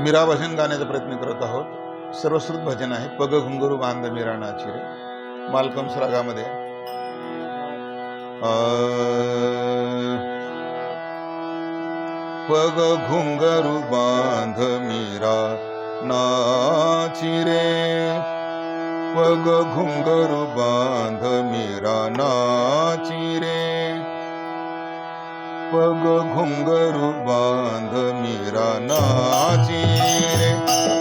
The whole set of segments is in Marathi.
मीरा भजन गाण्याचा प्रयत्न करत आहोत. सर्वश्रुत भजन आहे. पग घुंगरू बांध मीरा नाची रे, मालकंस रागामध्ये. पग घुंगरू बांध मीरा नाची रे, पग घुंगरू बांध मीरा नाची रे, पग घुंगरू बांध मीरा नाची रे,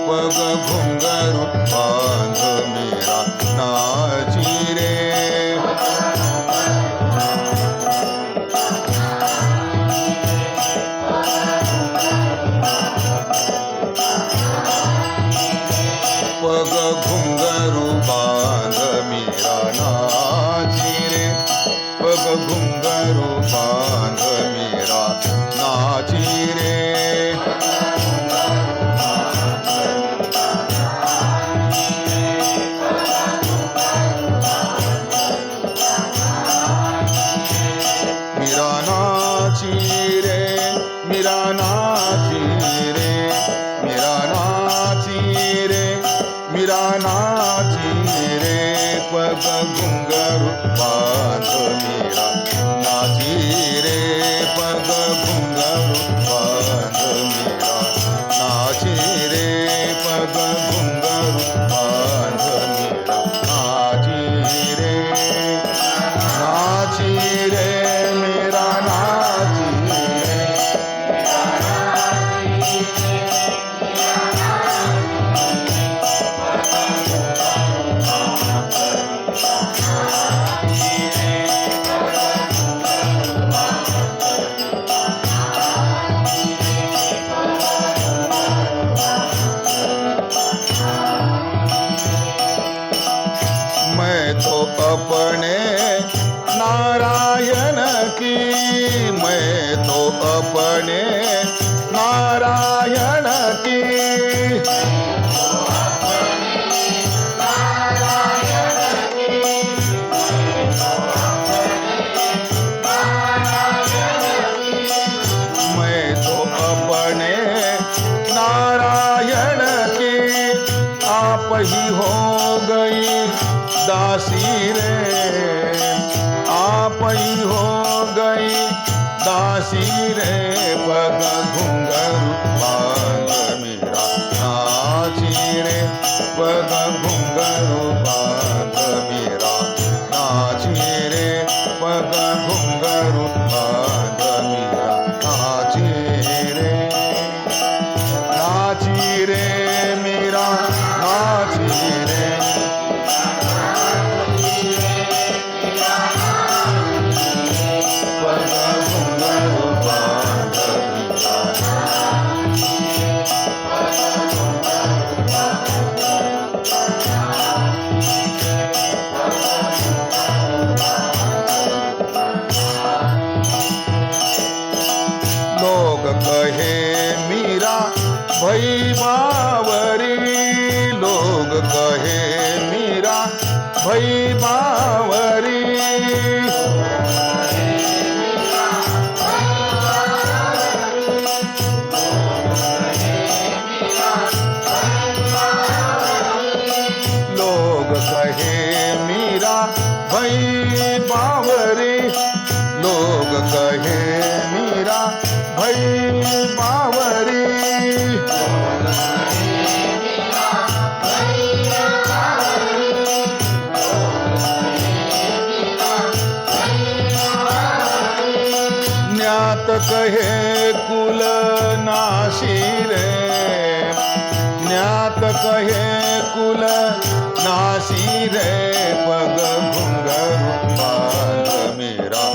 पग घुंगरू बांध मीरा नाची रे. पग घुंगरू बांध मीरा नाची रे, पग घुंगरू बांध मीरा नाची रे. मीरा नाची रे, मीरा नाची रे, मीरा नाची रे, मीरा नाची रे, पग घुंगरू बांध मीरा नाची रे, पग घुंगरू बांध मीरा नाची रे, पग घुंगरू बांध मीरा नाची रे. नाची रे मीरा नाची रे, मैं तो अपने नारायण की, मैं तो अपने नारायण की, मैं तो अपने नारायण की, आप ही हो गई दासी रे, आप ही हो गई दासी रे, पग घुंगरू बांध मीरा नाची रे, पग घुंगरू बांध मीरा नाची रे, पग घुंगरू बांध मीरा नाची रे. नाची रे मीरा नाची रे, पग घुंगरू बांध मीरा लोग कहे मीरा भई बावरी, लोग कहे मीरा भई बावरी, लोग कहे मीरा भई बावरी, लोग कहे मीरा भई बावरी, ज्ञात कहे कुल नाशी रे, ज्ञात कहे कुल नाशी रे, पग घुंगरू बांध मीरा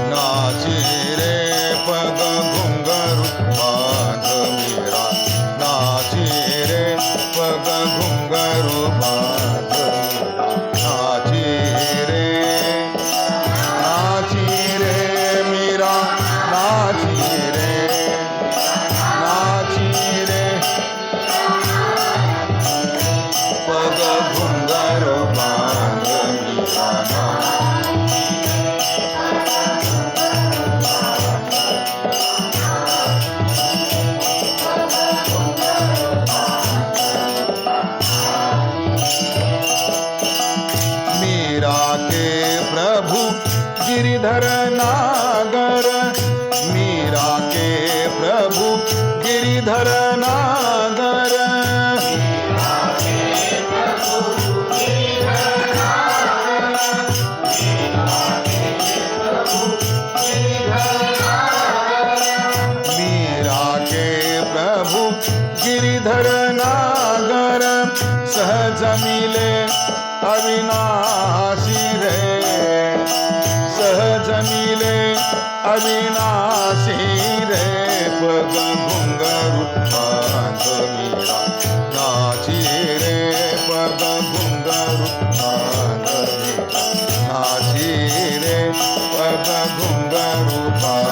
नाची रे, पग घुंगरू बांध मीरा नाची रे, पग घुंगरू बांध मीरा नाची रे. नाची रे मीरा नाची रे, नाची रे, पग घुंगरू बांध गिरिधर नागर मीरा के प्रभु गिरिधर नागर मीरा के प्रभु गिरिधर नागर सहज मिले अविनाशी रे सहज मिले अविनाशी रे पग घुंघरू बांध मीरा नाची रे पग घुंघरू बांध मीरा नाची रे पग घुंघरू बांध